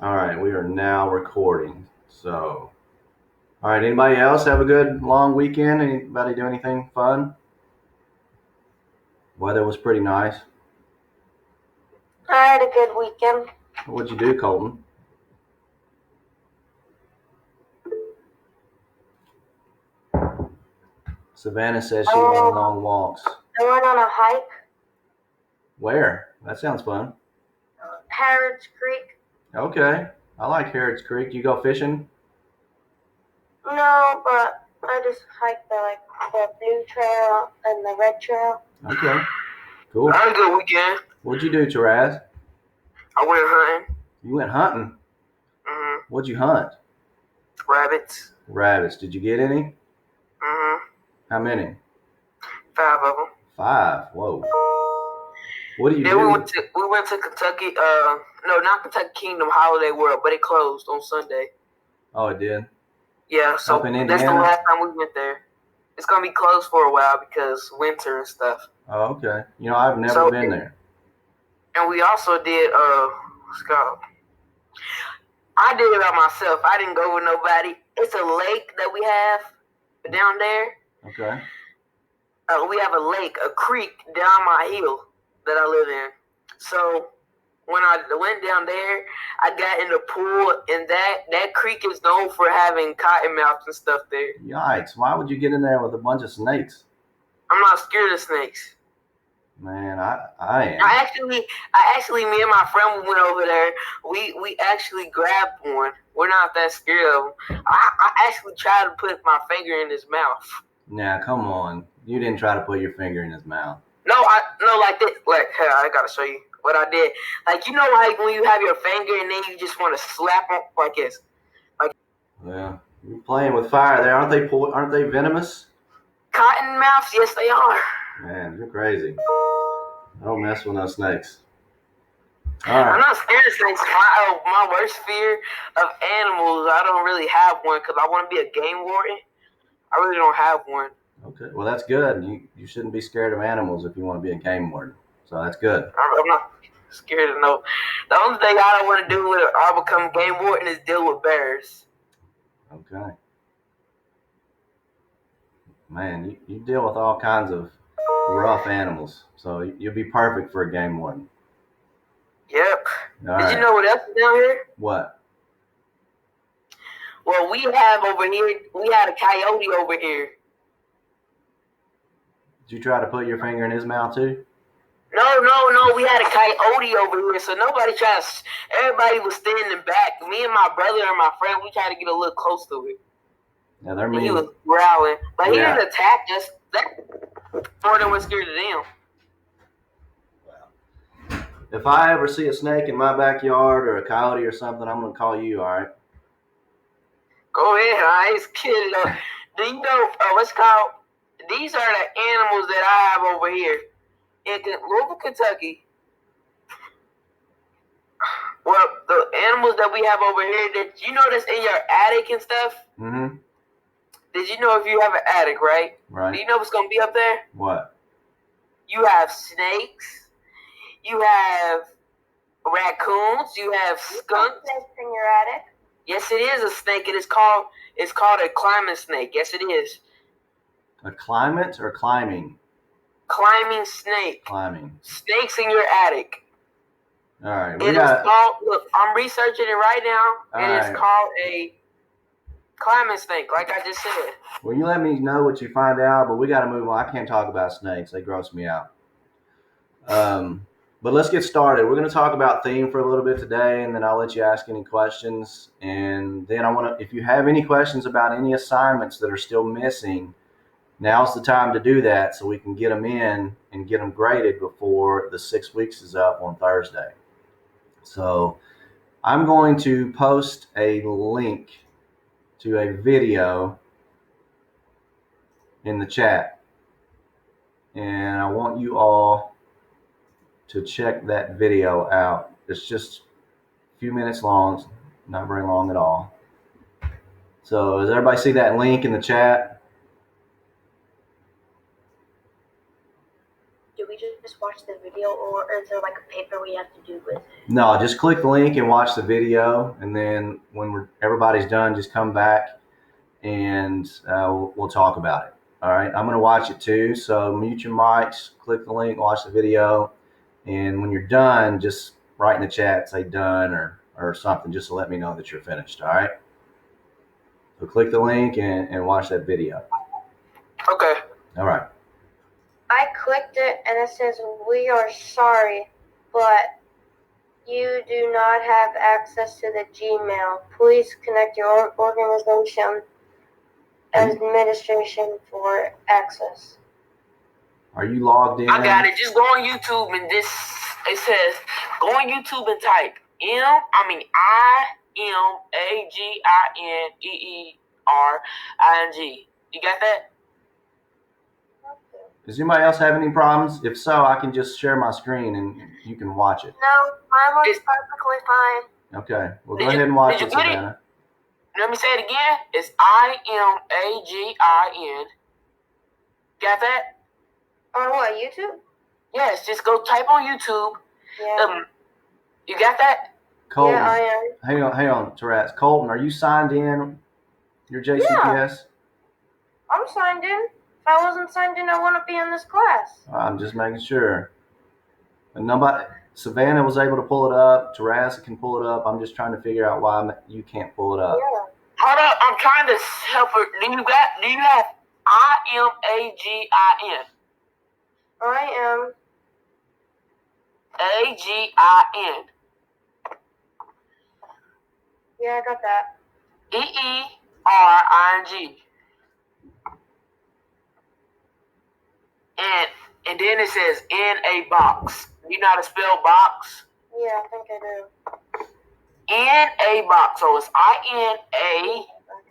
All right, we are now recording. So, all right, anybody else have a good long weekend? Anybody do anything fun? Weather was pretty nice. I had a good weekend. What'd you do, Colton? Savannah says she went on Um, long walks. I went on a hike, Where? That sounds fun. Harrods Creek. Okay, I like Harrods Creek. You go fishing? No, but I just hiked the blue trail and the red trail. Okay, I cool. had a good weekend. What'd you do, Taraz? I went hunting. You went hunting. hmm What'd you hunt? Rabbits. Rabbits. Did you get any? hmm How many? 5 of them. Five. Whoa. What do you Then we do? went to we went to Kentucky. No, not Kentucky Kingdom Holiday World, but it closed on Sunday. Oh, it did. Yeah, Up so in that's the Indiana? last time we went there. It's gonna be closed for a while because winter and stuff. Oh, okay. I've never So, been there. and we also did what's it called? I did it by myself. I didn't go with nobody. It's a lake that we have down there. Okay. We have a lake, a creek down my hill that I live in. So when I went down there, I got in the pool, and that creek is known for having cottonmouths and stuff there. Yikes. Why would you get in there with a bunch of snakes? I'm not scared of snakes. Man, I am. I actually, me and my friend went over there. We actually grabbed one. We're not that scared of him. I actually tried to put my finger in his mouth. Now, come on. You didn't try to put your finger in his mouth. No, like this. Like, hey, I gotta show you what I did. Like, like when you have your finger and then you just want to slap them like this. Like Yeah. You're playing with fire there. Aren't they venomous? cotton mouths, yes they are. Man, you're crazy. I don't mess with no snakes. All I'm right. not scared of snakes. My worst fear of animals, I don't really have one because I want to be a game warden. I really don't have one. Okay. Well, that's good. You shouldn't be scared of animals if you want to be a game warden. So that's good. I'm not scared of no. The only thing I don't want to do when I become game warden is deal with bears. Okay. Man, you deal with all kinds of rough animals. So you'll be perfect for a game warden. Yep. All Did you right. know what else is down here? What? Well, we have over here. We had a coyote over here. Did you try to put your finger in his mouth too? No. We had a coyote over here, so nobody tried. Everybody was standing back. Me and my brother and my friend, we tried to get a little close to it, Yeah, they're and he was mean. growling, but he Yeah. didn't attack us. That more than we're scared of them. If I ever see a snake in my backyard or a coyote or something, I'm gonna call you. All right. Go ahead, I ain't kidding. Do you know what's called? These are the animals that I have over here in Louisville, Kentucky. Well, the animals that we have over here, that you know that's in your attic and stuff. Mm-hmm. Did you know if you have an attic, right? Right. Do you know what's gonna be up there? What? You have snakes. You have raccoons. You have skunks. Snakes in your attic? Yes, it is a snake. It's called a climbing snake. Yes, it is. A climate or climbing? Climbing snake. Climbing. Snakes in your attic. All right. It is called. Look, I'm researching it right now. It is called a climbing snake, like I just said. Well, you let me know what you find out, but we got to move on. I can't talk about snakes; they gross me out. But let's get started. We're going to talk about theme for a little bit today, and then I'll let you ask any questions. And then I want to, if you have any questions about any assignments that are still missing, now's the time to do that so we can get them in and get them graded before the 6 weeks is up on Thursday. So I'm going to post a link to a video in the chat, and I want you all to check that video out. It's just a few minutes long, not very long at all. So does everybody see that link in the chat? Did we just just watch the video, or is there like a paper we have to do with it? No, just click the link and watch the video, and then when everybody's done, just come back and we'll talk about it. All right, I'm going to watch it too, so mute your mics, click the link, watch the video, and when you're done, just write in the chat, say done or something, just to let me know that you're finished. All right, so click the link and watch that video. Okay. All right. I clicked it and it says, "We are sorry, but you do not have access to the Gmail. Please connect your organization administration for access." Are you logged in? I got it. Just go on YouTube and it says, go on YouTube and type IMAGINEERING. You got that? Does anybody else have any problems? If so, I can just share my screen and you can watch it. No, mine was perfectly fine. Okay, well, go ahead and watch it, Savannah. Let me say it again. It's IMAGIN. Got that? On what, YouTube? Yes, just go type on YouTube. Yeah. You got that? Colton, yeah, I am. Hang on, Taraz. Colton, are you signed in? Your JCPS? Yeah. I'm signed in. If I wasn't signed in, I wouldn't be in this class. I'm just making sure. But nobody. Savannah was able to pull it up. Taraz can pull it up. I'm just trying to figure out why you can't pull it up. Yeah. Hold up, I'm trying to help her. Do you have IMAGIN? I am. AGIN. Yeah, I got that. EERING. And then it says in a box. You know how to spell box? Yeah, I think I do. In a box. So it's INA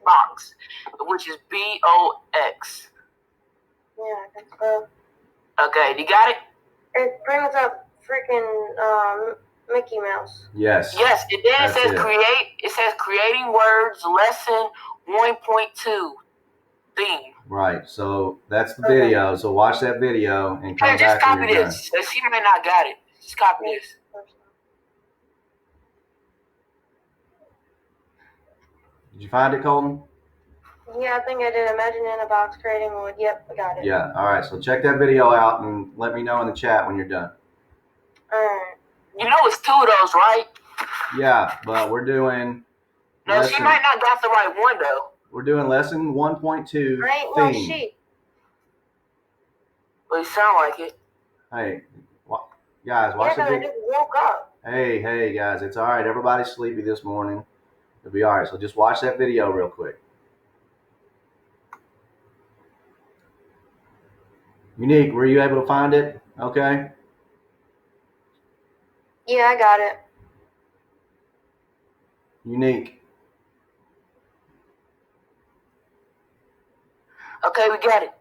box, which is BOX. Yeah, I think so. Okay, you got it? It brings up freaking Mickey Mouse. Yes. Yes, and then it says create. It says creating words lesson 1.2 theme. Right. So that's the video. So watch that video and come back. Just copy this. She might not got it. Just copy this. Did you find it, Colton? Yeah, I think I did. Imagine in a box creating wood. Yep, I got it. Yeah. All right. So check that video out and let me know in the chat when you're done. You know it's 2 of those, right? Yeah, but we're doing. No, she might not got the right one though. We're doing lesson 1.2 right, well, she. Well, you sound like it. Hey, guys, watch the video. I just woke up. Hey, guys, it's all right. Everybody's sleepy this morning. It'll be all right. So just watch that video real quick. Unique, were you able to find it? Okay. Yeah, I got it. Unique. Okay, we got it.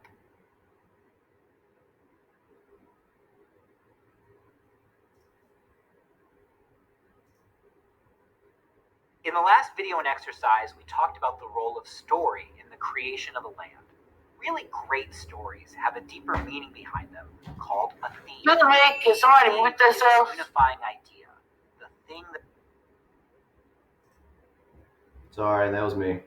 In the last video and exercise, we talked about the role of story in the creation of a land. Really great stories have a deeper meaning behind them, called a theme. Can somebody mute themselves? Unifying idea. The thing that... Sorry, that was me.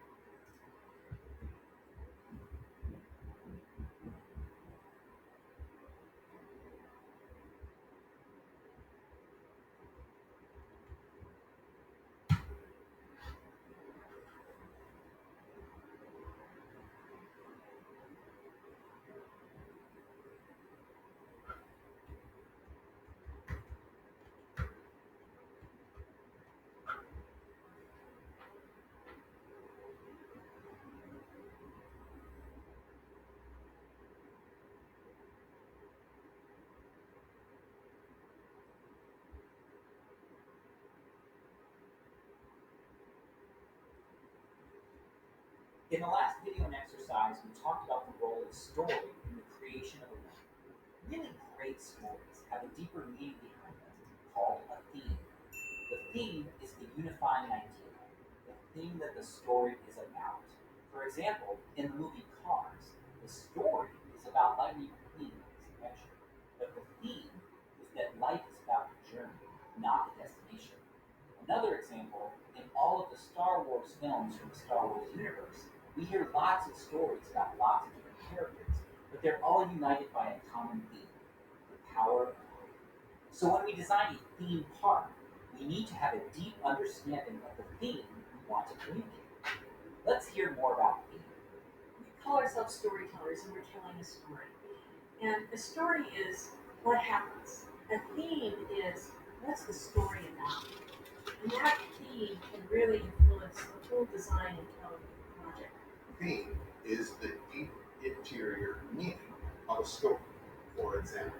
In the last video and exercise, we talked about the role of story in the creation of a land. Really great stories have a deeper meaning behind them, called a theme. The theme is the unifying idea, the thing that the story is about. For example, in the movie Cars, the story is about Lightning McQueen and his adventure, but the theme not a destination. Another example, in all of the Star Wars films from the Star Wars universe, we hear lots of stories about lots of different characters, but they're all united by a common theme, the power of home. So when we design a theme park, we need to have a deep understanding of the theme we want to communicate. Let's hear more about theme. We call ourselves storytellers and we're telling a story. And a story is what happens. A theme is what's the story about. And that theme can really influence the whole design and tone of the project. Theme is the deep interior meaning of a story. For example,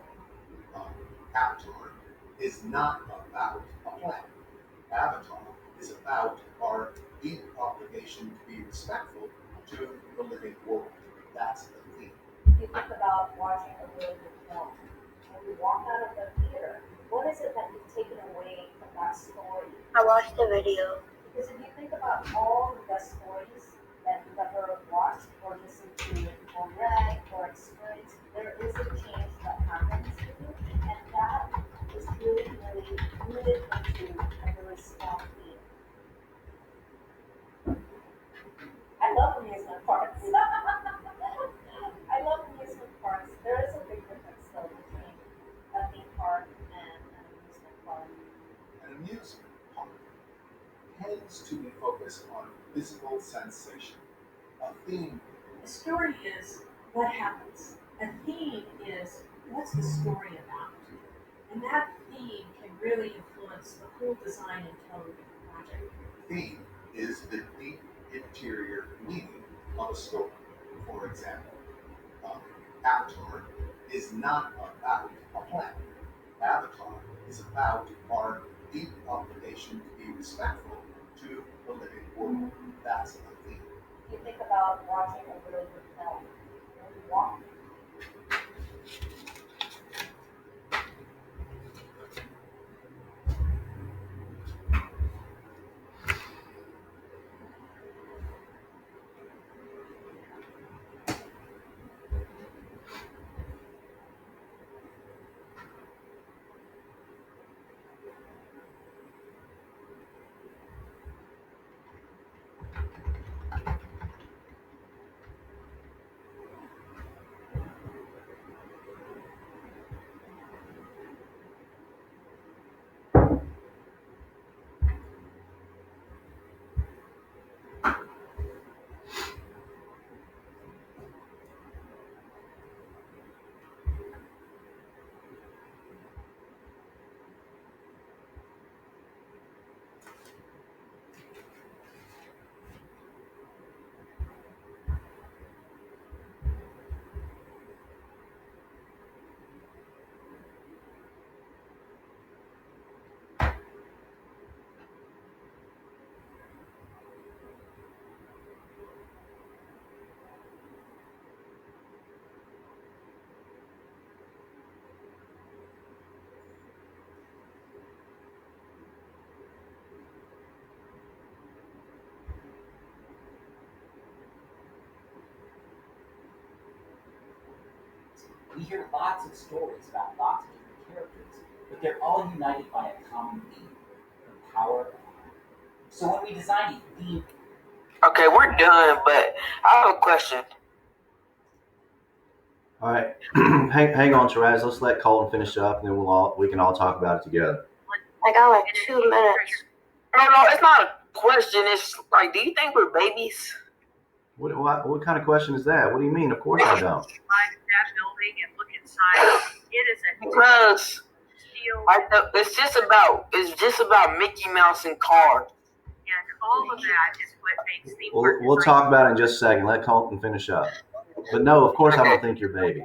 Avatar is not about a planet. Avatar is about our deep obligation to be respectful to the living world. That's the theme. If you think about watching a really good film, when you walk out of the theater, what is it that you've taken away from that story? I watched the video. Because if you think about all the best stories that you've ever watched or listened to or read or experienced, there is a change that happens to you, and that is really, really rooted into a really strong theme. I love amusement parks. I love amusement parks. There is a big difference though between a theme park and an amusement park. An amusement park tends to be focused on physical sensation. A theme A story is what happens. A theme is what's the story about. And that theme can really influence the whole design and tone of the project. theme is the deep interior meaning of a story. For example, Avatar is not about a planet. Avatar is about our deep obligation to be respectful to the living world. That's the theme. If you think about watching a really good film, when you walk We hear lots of stories about lots of different characters, but they're all united by a common theme, the power of home. So when we design a theme, Okay, we're done, but I have a question. All right, hang on, Shiraz. Let's let Colton finish up, and then we can all talk about it together. I got like 2 minutes. No, it's not a question. It's like, do you think we're babies? What kind of question is that? What do you mean? Of course I don't. Climb that building and look inside. It is a Because steel, it's just about Mickey Mouse and cars. and all of that is what makes the We'll talk about it in just a second. Let Colton finish up. But no, of course I don't think you're babies.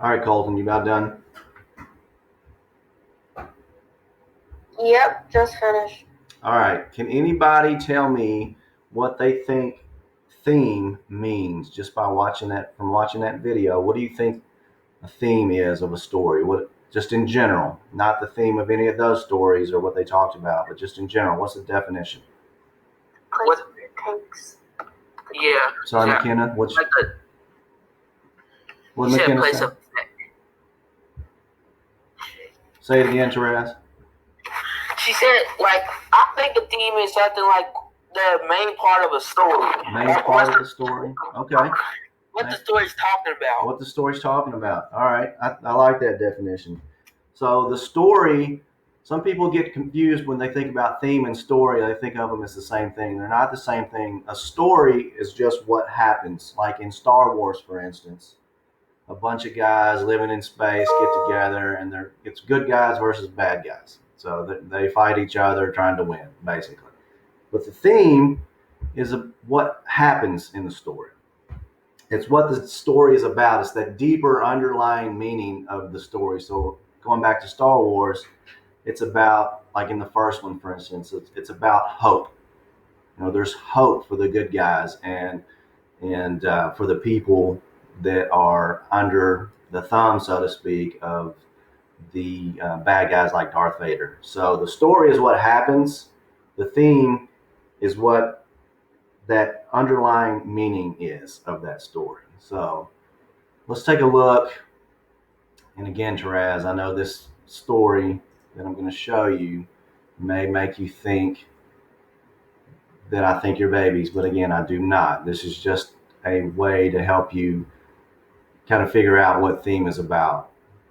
All right, Colton, you about done? Yep, just finished. All right. Can anybody tell me what they think theme means just by watching that video? What do you think a theme is of a story? What, just in general, not the theme of any of those stories or what they talked about, but just in general, what's the definition? What? Takes. Yeah. Sorry, Yeah. McKenna. Like a, What you said McKenna place say? of. Say it again, Therese. She said, like, I think a theme is something like the main part of a story. Main part of the story. Okay. What the story's talking about. What the story's talking about. All right. I like that definition. So the story, some people get confused when they think about theme and story. They think of them as the same thing. They're not the same thing. A story is just what happens. Like in Star Wars, for instance, a bunch of guys living in space get together, and it's good guys versus bad guys. So they fight each other trying to win, basically. But the theme is what happens in the story. It's what the story is about. It's that deeper underlying meaning of the story. So going back to Star Wars, it's about, like in the first one, for instance, it's about hope. There's hope for the good guys and for the people that are under the thumb, so to speak, of the bad guys like Darth Vader. So the story is what happens. The theme is what that underlying meaning is of that story. So let's take a look. And again, Therese, I know this story that I'm going to show you may make you think that I think you're babies, but again, I do not. This is just a way to help you kind of figure out what theme is about.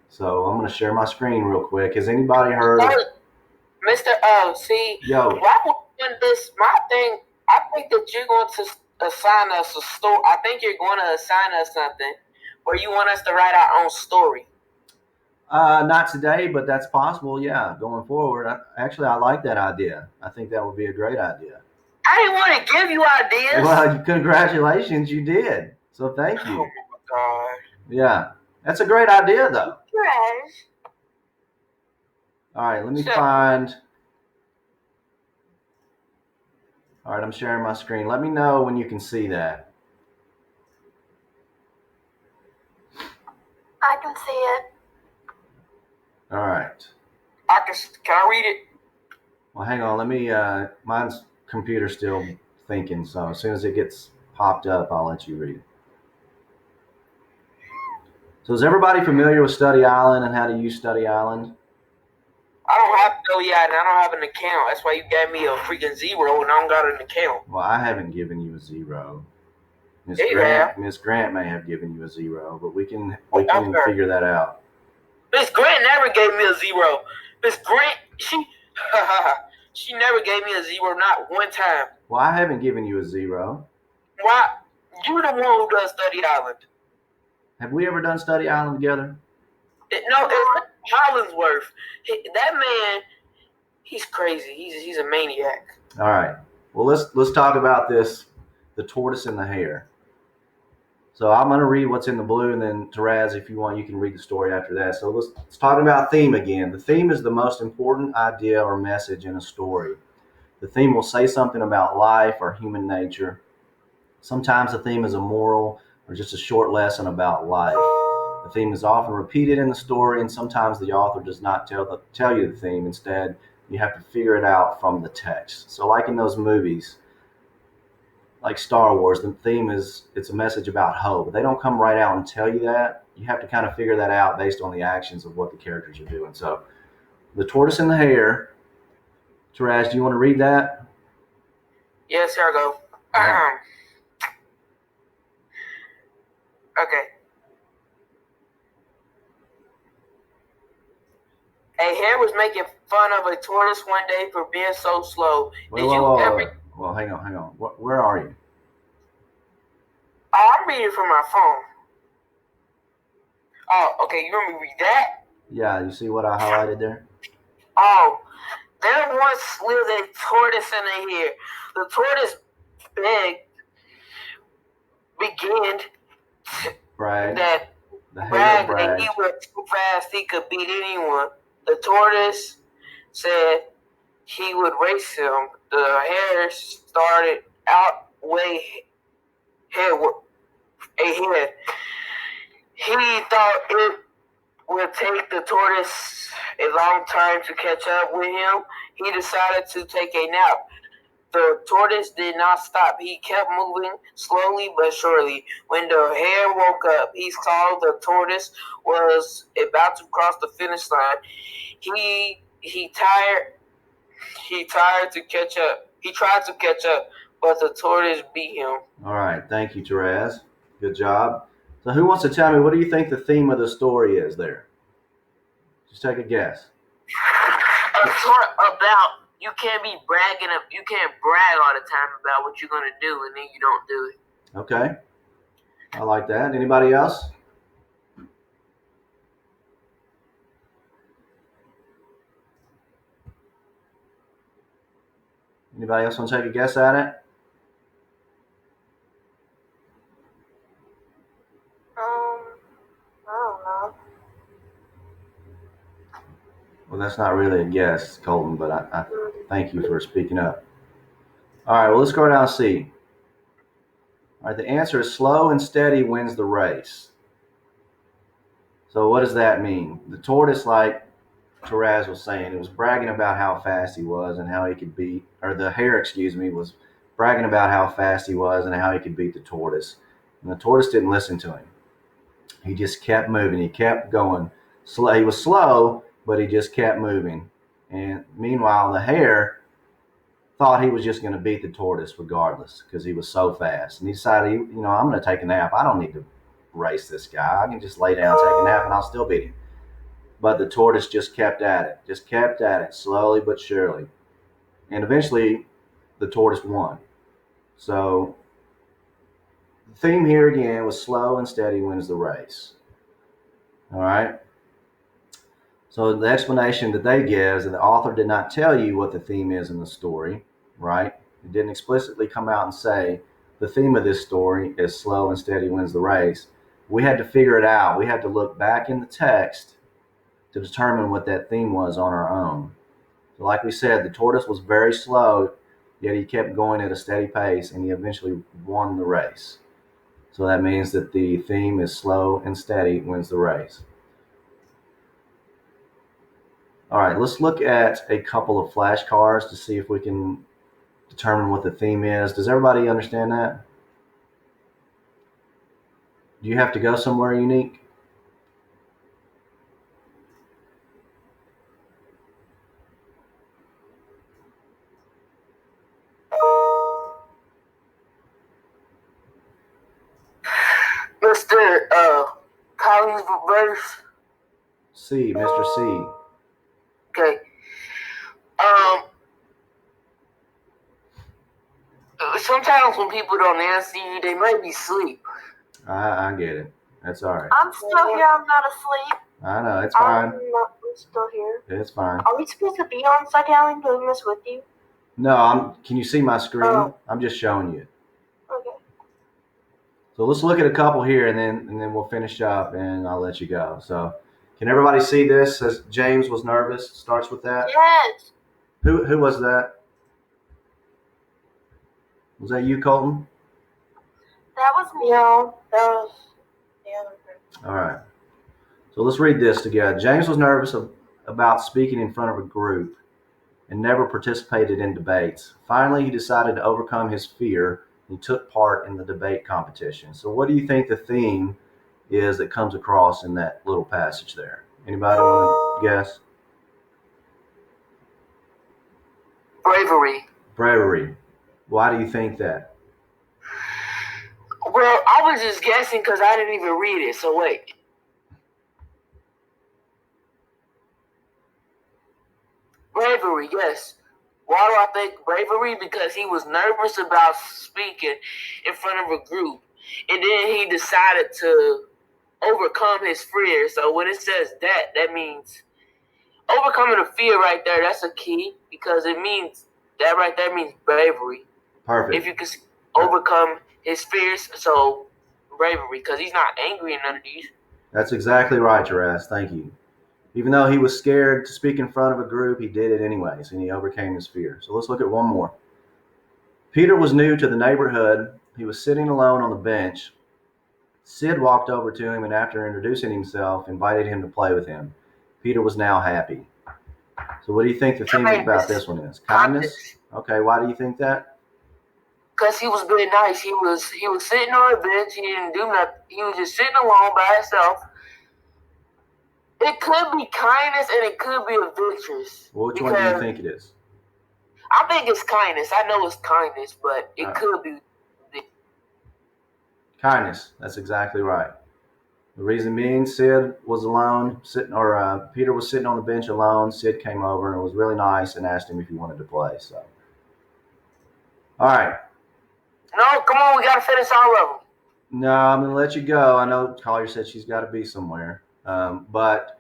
So I'm going to share my screen real quick. Has anybody heard of Mr. See, Yo, why would this, my thing, I think that you're going to assign us a story. I think you're going to assign us something where you want us to write our own story. not today, but that's possible. Yeah, going forward. I like that idea. I think that would be a great idea. I didn't want to give you ideas. Well, congratulations, you did. So thank Oh you. my God. Yeah, that's a great idea, though. Trash. All right, let me Sure. find. All right, I'm sharing my screen. Let me know when you can see that. I can see it. All right. Can I read it? Well, hang on. Let me. Mine's computer's still thinking, so as soon as it gets popped up, I'll let you read it. So, is everybody familiar with Study Island and how to use Study Island? I don't have to go yet, and I don't have an account. That's why you gave me a freaking 0, and I don't got an account. Well, I haven't given you a 0. Miss Yeah, you Grant, Miss Grant may have given you a 0, but we can figure that out. Miss Grant never gave me a 0. Miss Grant, she never gave me a 0, not one time. Well, I haven't given you a 0. Why? You're the one who does Study Island. Have we ever done Study Island together? No, it's not Hollingsworth. That man, he's crazy. He's a maniac. All right. Well, let's talk about this, the tortoise and the hare. So I'm going to read what's in the blue, and then Therese, if you want, you can read the story after that. So let's talk about theme again. The theme is the most important idea or message in a story. The theme will say something about life or human nature. Sometimes the theme is a moral or just a short lesson about life. The theme is often repeated in the story, and sometimes the author does not tell you the theme. Instead, you have to figure it out from the text. So like in those movies, like Star Wars, the theme it's a message about hope. They don't come right out and tell you that. You have to kind of figure that out based on the actions of what the characters are doing. So the tortoise and the hare. Therese, do you want to read that? Yes, here I go. Okay. A hare was making fun of a tortoise one day for being so slow. Well, hang on. Where are you? Oh, I'm reading from my phone. Oh, okay. You want me to read that? Yeah, you see what I highlighted there? Oh, there once lived a tortoise and a hare. The tortoise began Right. that The hare bragged that bragged. he was so fast he could beat anyone. The tortoise said he would race him. The hare started out way ahead. He thought it would take the tortoise a long time to catch up with him. He decided to take a nap. The tortoise did not stop. He kept moving slowly but surely. When the hare woke up, he saw the tortoise was about to cross the finish line. He tried to catch up. He tried to catch up, but the tortoise beat him. All right, thank you, Therese. Good job. So, who wants to tell me, what do you think the theme of the story is there? Just take a guess. About you can't be bragging. You can't brag all the time about what you're gonna do, and then you don't do it. Okay, I like that. Anybody else? Anybody else want to take a guess at it? I don't know. Well, that's not really a guess, Colton, but I thank you for speaking up. All right, well, let's go down and see. All right, the answer is slow and steady wins the race. So what does that mean? The tortoise, like Therese was saying, it was bragging about how fast he was and how he could beat, or the hare, was bragging about how fast he was and how he could beat the tortoise. And the tortoise didn't listen to him. He just kept moving. He kept going. He was slow, but he just kept moving. And meanwhile, the hare thought he was just going to beat the tortoise regardless because he was so fast. And he decided, I'm going to take a nap. I don't need to race this guy. I can just lay down, take a nap, and I'll still beat him. But the tortoise just kept at it, slowly but surely. And eventually, the tortoise won. So the theme here again was slow and steady wins the race. All right? So the explanation that they give is that the author did not tell you what the theme is in the story, right? It didn't explicitly come out and say the theme of this story is slow and steady wins the race. We had to figure it out. We had to look back in the text to determine what that theme was on our own. So like we said, the tortoise was very slow, yet he kept going at a steady pace, and he eventually won the race. So that means that the theme is slow and steady wins the race. All right, let's look at a couple of flashcards to see if we can determine what the theme is. Does everybody understand that? Do you have to go somewhere unique? Mr. Collins verse. C, Mr. C. Okay. Sometimes when people don't answer you, they might be asleep. I get it. That's all right. I'm still here. I'm not asleep. I know, it's fine. I'm still here. It's fine. Are we supposed to be on Psychedelic doing this with you? No, can you see my screen? Oh. I'm just showing you. Okay. So let's look at a couple here, and then we'll finish up, and I'll let you go. So, can everybody see this? Says James was nervous. Starts with that. Yes. Who was that? Was that you, Colton? That was me. No, that was the other person. All right. So let's read this together. James was nervous about speaking in front of a group and never participated in debates. Finally, he decided to overcome his fear. He took part in the debate competition. So what do you think the theme is that comes across in that little passage there? Anybody want to guess? Bravery. Bravery. Why do you think that? Well, I was just guessing because I didn't even read it, so wait. Bravery, yes. Why do I think bravery? Because he was nervous about speaking in front of a group. And then he decided to overcome his fear. So when it says that means overcoming a fear right there, that's a key. Because it means, that right there means bravery. Perfect. If you can overcome his fears, so bravery. Because he's not angry in none of these. That's exactly right, Jerez. Thank you. Even though he was scared to speak in front of a group, he did it anyways, and he overcame his fear. So let's look at one more. Peter was new to the neighborhood. He was sitting alone on the bench. Sid walked over to him and, after introducing himself, invited him to play with him. Peter was now happy. So what do you think the theme about this one is? Kindness? Okay, why do you think that? Because he was being nice. He was sitting on a bench. He didn't do nothing. He was just sitting alone by himself. It could be kindness and it could be adventurous. Well, which one do you think it is? I think it's kindness. I know it's kindness, but it could be kindness. That's exactly right. The reason being, Sid was alone, Peter was sitting on the bench alone. Sid came over and was really nice and asked him if he wanted to play. So, all right. No, come on, we got to finish all of them. No, I'm going to let you go. I know Collier said she's got to be somewhere. But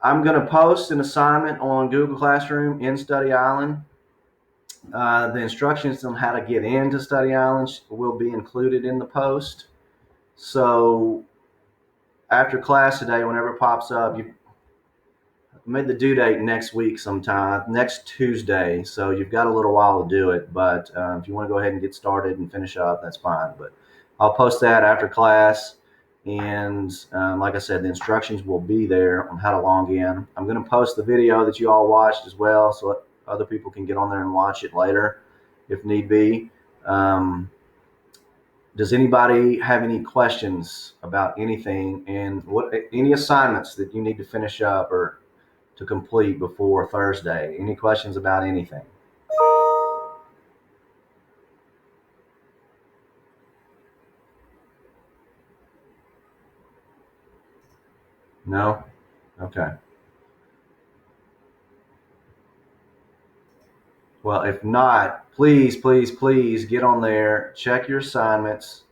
I'm going to post an assignment on Google Classroom in Study Island. The instructions on how to get into Study Island will be included in the post. So after class today, whenever it pops up, you made the due date next week sometime, next Tuesday. So you've got a little while to do it. But if you want to go ahead and get started and finish up, that's fine. But I'll post that after class. And like I said, the instructions will be there on how to log in. I'm going to post the video that you all watched as well, so other people can get on there and watch it later if need be. Does anybody have any questions about anything, and any assignments that you need to finish up or to complete before Thursday? Any questions about anything? No? Okay. Well, if not, please get on there, check your assignments,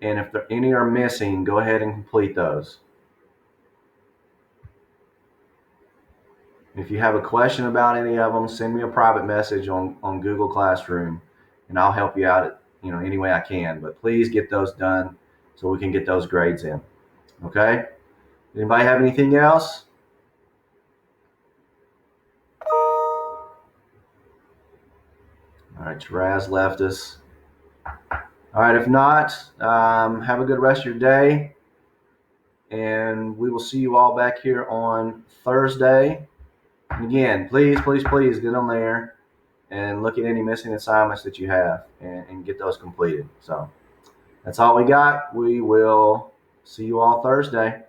and if any are missing, go ahead and complete those. If you have a question about any of them, send me a private message on Google Classroom, and I'll help you out any way I can. But please get those done so we can get those grades in. Okay? Anybody have anything else? All right, Raz left us. All right, if not, have a good rest of your day. And we will see you all back here on Thursday. And again, please get on there and look at any missing assignments that you have and get those completed. So that's all we got. We will see you all Thursday.